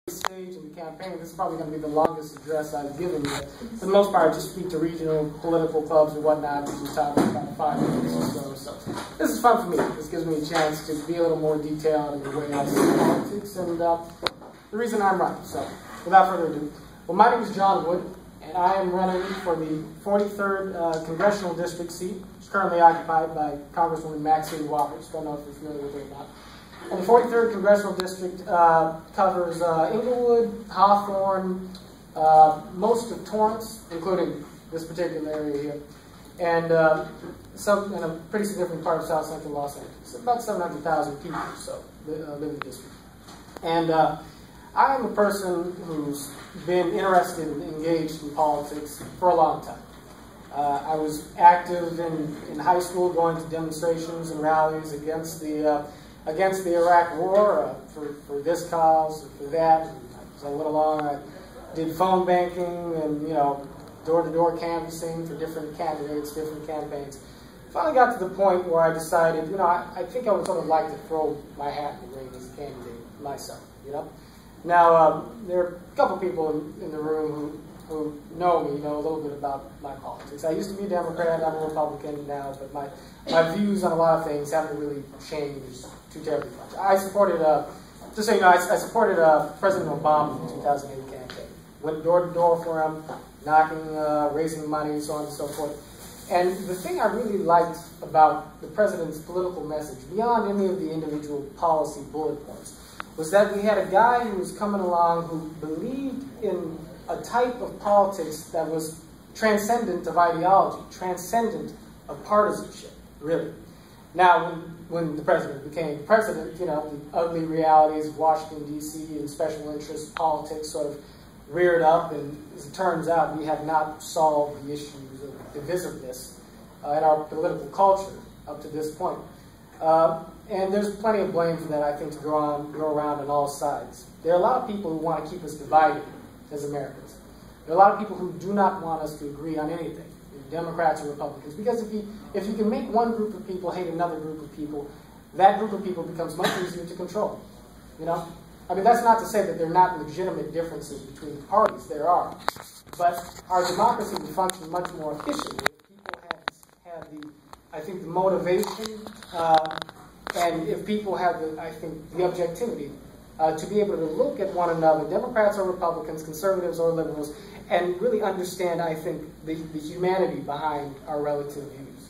stage in the campaign, this is probably going to be the longest address I've given you. For the most part, I just speak to regional political clubs and whatnot, which is talking about 5 minutes or so. So this is fun for me. This gives me a chance to be a little more detailed in the way I see politics and the reason I'm running. So without further ado, well, my name is John Wood, and I am running for the 43rd Congressional District seat, which is currently occupied by Congresswoman Maxine Waters. Don't know if you're familiar with her or not. And the 43rd Congressional District covers Inglewood, Hawthorne, most of Torrance, including this particular area here, and a pretty significant part of South Central Los Angeles. About 700,000 people or so live in the district. And I am a person who's been interested and engaged in politics for a long time. I was active in high school, going to demonstrations and rallies against the Iraq War, for this cause, for that. As I went along, I did phone banking and, door-to-door canvassing for different candidates, different campaigns. Finally got to the point where I decided, I think I would sort of like to throw my hat in the ring as a candidate myself, Now, there are a couple people in the room who know me, know a little bit about my politics. I used to be a Democrat, I'm a Republican now, but my views on a lot of things haven't really changed too terribly much. I supported, just so you know, I supported President Obama in the 2008 campaign. Went door to door for him, knocking, raising money, so on and so forth. And the thing I really liked about the president's political message, beyond any of the individual policy bullet points, was that we had a guy who was coming along who believed in a type of politics that was transcendent of ideology, transcendent of partisanship, really. Now, when the president became president, the ugly realities of Washington, D.C. and special interest politics sort of reared up, and as it turns out, we have not solved the issues of divisiveness in our political culture up to this point. And there's plenty of blame for that, I think, to go around on all sides. There are a lot of people who want to keep us divided as Americans. There are a lot of people who do not want us to agree on anything, Democrats or Republicans, because if you can make one group of people hate another group of people, that group of people becomes much easier to control. I mean, that's not to say that there are not legitimate differences between the parties. There are. But our democracy would function much more efficiently if people had the motivation, and if people have the objectivity to be able to look at one another, Democrats or Republicans, conservatives or liberals, and really understand, I think, the humanity behind our relative views.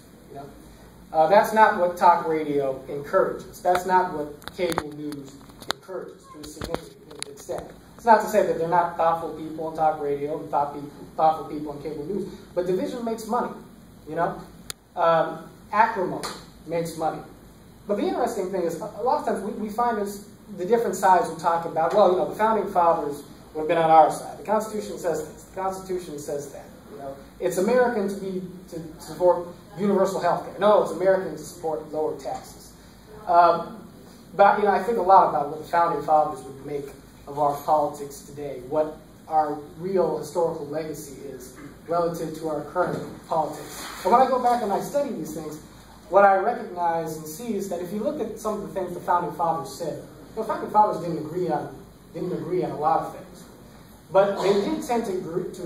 That's not what talk radio encourages. That's not what cable news encourages to a significant extent. It's not to say that they're not thoughtful people on talk radio and thoughtful people on cable news, but division makes money. Acrimony makes money. But the interesting thing is, a lot of times we find the different sides who talk about, the founding fathers would have been on our side. The Constitution says this. The Constitution says that. It's American to support universal health care. No, it's American to support lower taxes. But I think a lot about what the founding fathers would make of our politics today, what our real historical legacy is relative to our current politics. And when I go back and I study these things, what I recognize and see is that if you look at some of the things the founding fathers said, the founding fathers didn't agree on a lot of things, but they did tend to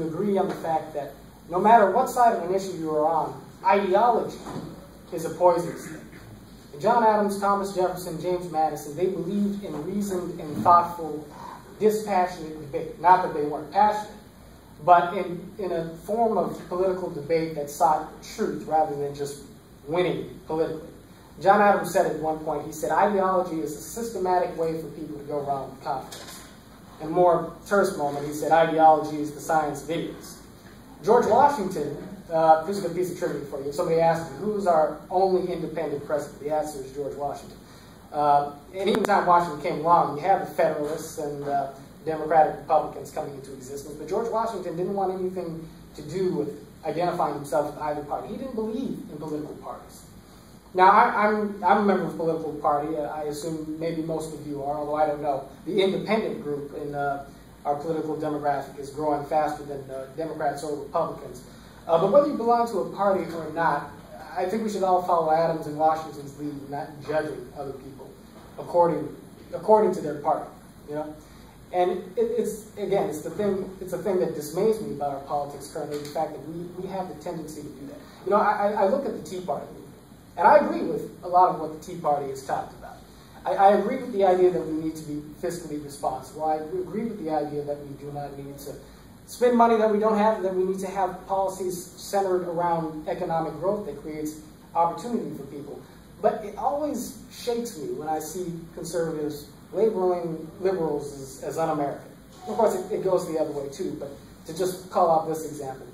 agree on the fact that no matter what side of an issue you are on, ideology is a poisonous thing. John Adams, Thomas Jefferson, James Madison, they believed in reasoned and thoughtful, dispassionate debate. Not that they weren't passionate, but in a form of political debate that sought truth rather than just winning politically. John Adams said at one point, he said, ideology is a systematic way for people to go around with confidence. In a more terse moment, he said, ideology is the science of idiots. George Washington, here's a good piece of trivia for you. If somebody asked me, who's our only independent president? The answer is George Washington. And even time Washington came along, you had the Federalists and Democratic Republicans coming into existence, but George Washington didn't want anything to do with identifying himself with either party. He didn't believe in political parties. Now, I'm a member of a political party. I assume maybe most of you are, although I don't know. The independent group in our political demographic is growing faster than Democrats or Republicans. But whether you belong to a party or not, I think we should all follow Adams and Washington's lead, not judging other people according to their party. And it's a thing that dismays me about our politics currently, the fact that we have the tendency to do that. You know, I look at the Tea Party movement, and I agree with a lot of what the Tea Party has talked about. I agree with the idea that we need to be fiscally responsible. I agree with the idea that we do not need to spend money that we don't have, that we need to have policies centered around economic growth that creates opportunity for people. But it always shakes me when I see conservatives labeling liberals as un-American. Of course, it goes the other way too, but to just call out this example.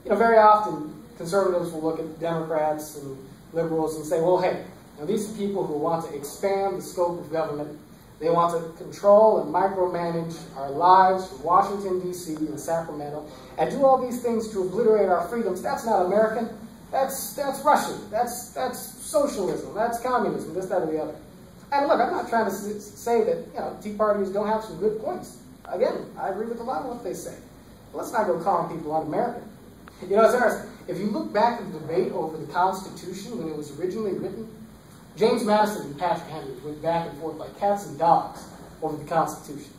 You know, very often conservatives will look at Democrats and liberals and say, well, hey, now these are people who want to expand the scope of government. They want to control and micromanage our lives from Washington, D.C. and Sacramento, and do all these things to obliterate our freedoms. That's not American. That's Russian. That's socialism. That's communism. This, that, or the other. And look, I'm not trying to say that, you know, Tea Partiers don't have some good points. Again, I agree with a lot of what they say. But let's not go calling people un-American. You know, it's interesting. If you look back at the debate over the Constitution when it was originally written, James Madison and Patrick Henry went back and forth like cats and dogs over the Constitution.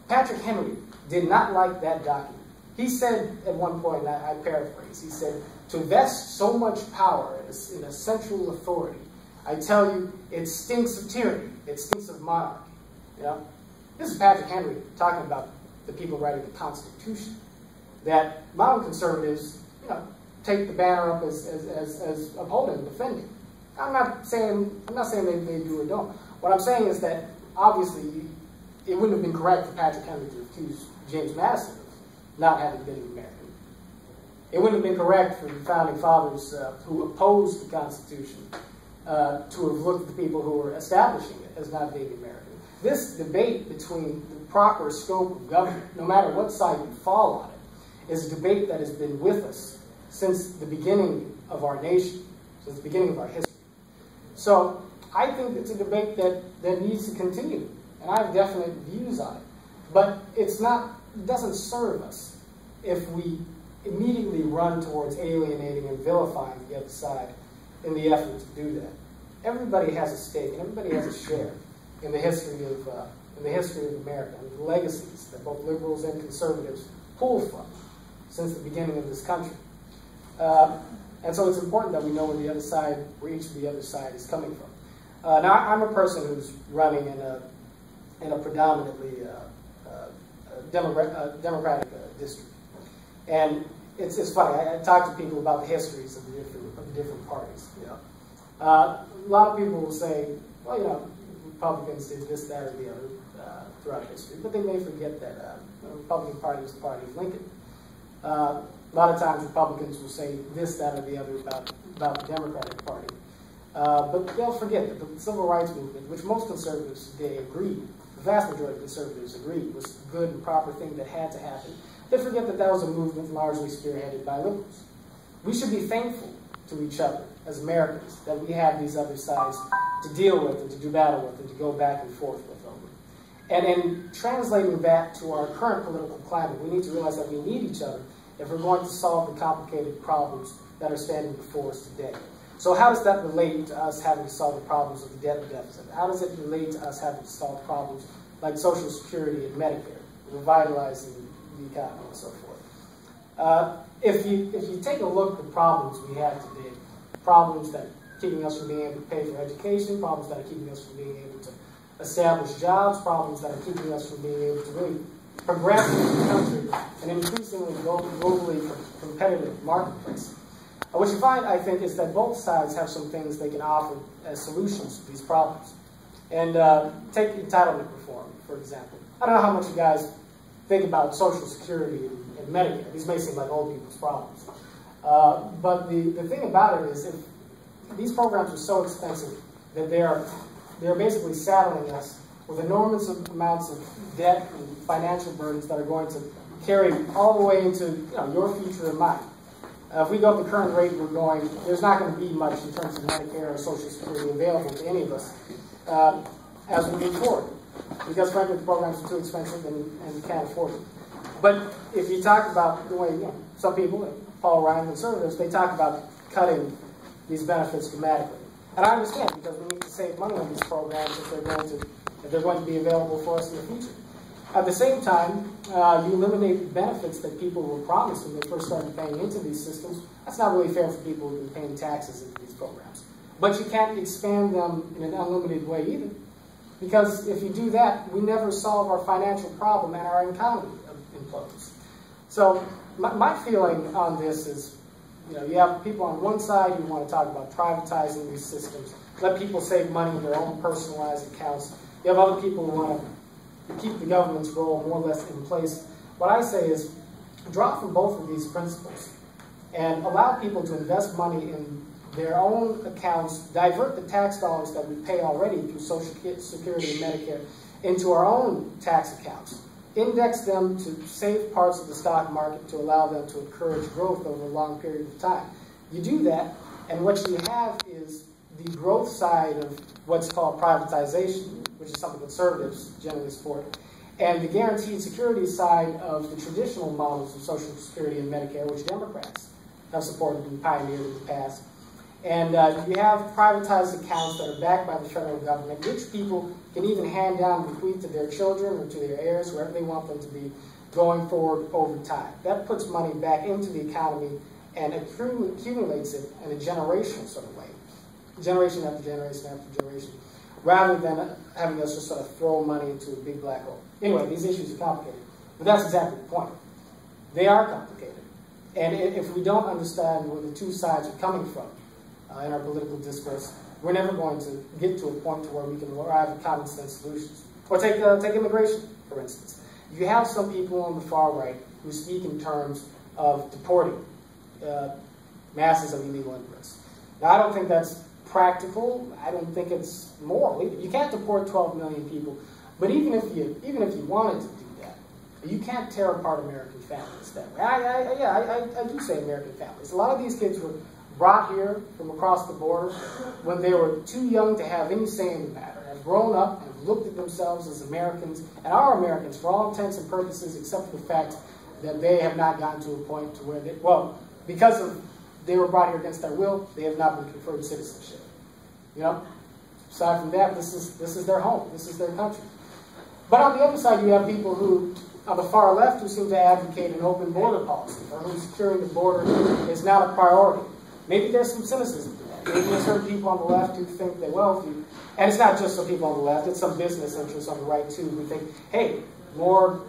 Patrick Henry did not like that document. He said at one point, and I paraphrase, he said, to vest so much power in a central authority, I tell you, it stinks of tyranny. It stinks of monarchy. You know? This is Patrick Henry talking about the people writing the Constitution. That modern conservatives, you know, take the banner up as upholding and defending. I'm not saying they do or don't. What I'm saying is that obviously it wouldn't have been correct for Patrick Henry to accuse James Madison of not having been American. It wouldn't have been correct for the founding fathers who opposed the Constitution to have looked at the people who were establishing it as not being American. This debate between the proper scope of government, no matter what side you fall on it, is a debate that has been with us since the beginning of our nation, since the beginning of our history. So I think it's a debate that needs to continue, and I have definite views on it. But it doesn't serve us if we immediately run towards alienating and vilifying the other side in the effort to do that. Everybody has a stake, and everybody has a share in the history of America, and the legacies that both liberals and conservatives pull from since the beginning of this country. And so it's important that we know where each of the other side is coming from. Now, I'm a person who's running in a predominantly Democratic district, and it's funny. I talk to people about the histories of the different parties. You know, a lot of people will say, well, you know, Republicans did this, that, or the other throughout history, but they may forget that the Republican Party was the party of Lincoln. A lot of times Republicans will say this, that, or the other about the Democratic Party. But they'll forget that the Civil Rights Movement, which most conservatives today agree, the vast majority of conservatives agree, was a good and proper thing that had to happen. They forget that that was a movement largely spearheaded by liberals. We should be thankful to each other as Americans that we have these other sides to deal with and to do battle with and to go back and forth with over. And in translating that to our current political climate, we need to realize that we need each other if we're going to solve the complicated problems that are standing before us today. So how does that relate to us having to solve the problems of the debt deficit? How does it relate to us having to solve problems like Social Security and Medicare, revitalizing the economy and so forth? If you take a look at the problems we have today, problems that are keeping us from being able to pay for education, problems that are keeping us from being able to establish jobs, problems that are keeping us from being able to really progress in the country an increasingly globally competitive marketplace. What you find, I think, is that both sides have some things they can offer as solutions to these problems. And take entitlement reform, for example. I don't know how much you guys think about Social Security and Medicare. These may seem like old people's problems. But the thing about it is, if these programs are so expensive that they're basically saddling us with enormous amounts of debt and financial burdens that are going to carry all the way into your future and mine. If we go at the current rate we're going, there's not going to be much in terms of Medicare or Social Security available to any of us as we move forward. Because frankly, the programs are too expensive and we can't afford them. But if you talk about the way some people, like Paul Ryan, conservatives, they talk about cutting these benefits dramatically. And I understand, because we need to save money on these programs if they're going to be available for us in the future. At the same time, you eliminate benefits that people were promised when they first started paying into these systems. That's not really fair for people who've been paying taxes into these programs. But you can't expand them in an unlimited way either. Because if you do that, we never solve our financial problem and our economy implodes. So my feeling on this is, you have people on one side who want to talk about privatizing these systems, let people save money in their own personalized accounts. You have other people who want to keep the government's role more or less in place. What I say is, draw from both of these principles and allow people to invest money in their own accounts, divert the tax dollars that we pay already through Social Security and Medicare into our own tax accounts. Index them to safe parts of the stock market to allow them to encourage growth over a long period of time. You do that, and what you have is the growth side of what's called privatization, which is something conservatives generally support, and the guaranteed security side of the traditional models of Social Security and Medicare, which Democrats have supported and pioneered in the past. And you have privatized accounts that are backed by the federal government, which people can even hand down and bequeath to their children or to their heirs, wherever they want them to be, going forward over time. That puts money back into the economy and accumulates it in a generational sort of way, generation after generation after generation, rather than having us just sort of throw money into a big black hole. Anyway, these issues are complicated, but that's exactly the point. They are complicated. And if we don't understand where the two sides are coming from, in our political discourse, we're never going to get to a point to where we can arrive at common sense solutions. Or take immigration, for instance. You have some people on the far right who speak in terms of deporting masses of illegal immigrants. Now, I don't think that's practical. I don't think it's moral. You can't deport 12 million people, but even if you wanted to do that, you can't tear apart American families that way. I do say American families. A lot of these kids were brought here from across the border when they were too young to have any say in the matter, have grown up and looked at themselves as Americans, and are Americans for all intents and purposes, except for the fact that they have not gotten to a point to where because they were brought here against their will, they have not been conferred citizenship. Aside from that, this is their home, this is their country. But on the other side, you have people who, on the far left, who seem to advocate an open border policy, or who securing the border is not a priority. Maybe there's some cynicism to that. Maybe there's certain people on the left who think that, and it's not just some people on the left, it's some business interests on the right too, who think, hey, more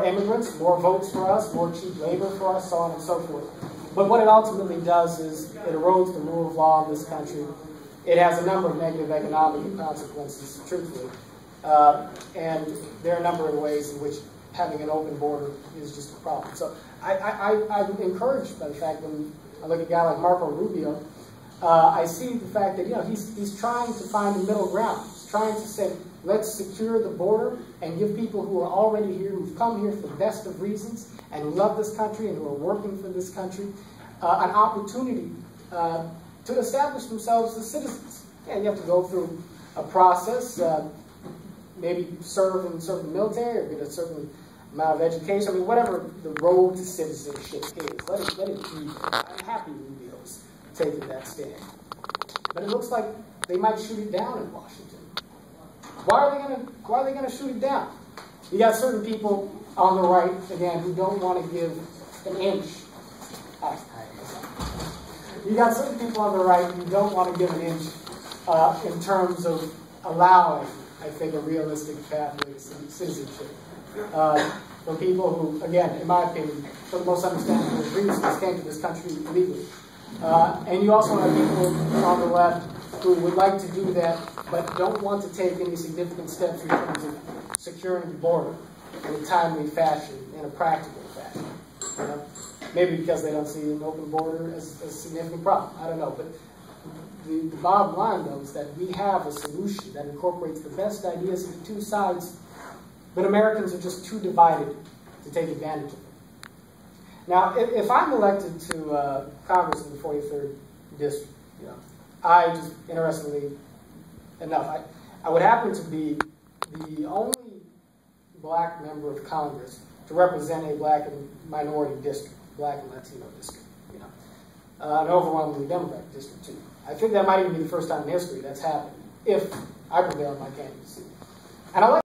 immigrants, more votes for us, more cheap labor for us, so on and so forth. But what it ultimately does is it erodes the rule of law in this country. It has a number of negative economic consequences, truthfully. And there are a number of ways in which having an open border is just a problem. So I'm encouraged by the fact when I look at a guy like Marco Rubio, I see the fact that he's trying to find a middle ground. He's trying to say, let's secure the border and give people who are already here, who've come here for the best of reasons, and who love this country and who are working for this country, an opportunity to establish themselves as citizens. And you have to go through a process, maybe serve in the military or get a certain amount of education. I mean, whatever the road to citizenship is, let it be. I'm happy Rubio's taking that stand. But it looks like they might shoot it down in Washington. Why are they gonna shoot it down? You got certain people on the right, again, who don't want to give an inch. You got certain people on the right who don't want to give an inch in terms of allowing, I think, a realistic pathway to citizenship. For people who, again, in my opinion, for the most understandable reasons, came to this country illegally. And you also have people on the left who would like to do that, but don't want to take any significant steps in terms of securing the border in a timely fashion, in a practical fashion. Maybe because they don't see an open border as a significant problem. I don't know. But the bottom line, though, is that we have a solution that incorporates the best ideas of the two sides, but Americans are just too divided to take advantage of it. Now, if I'm elected to Congress in the 43rd District, I just, interestingly enough, I would happen to be the only black member of Congress to represent a black and minority district, black and Latino district, an overwhelmingly Democratic district too. I think that might even be the first time in history that's happened, if I prevail in my candidacy. And I like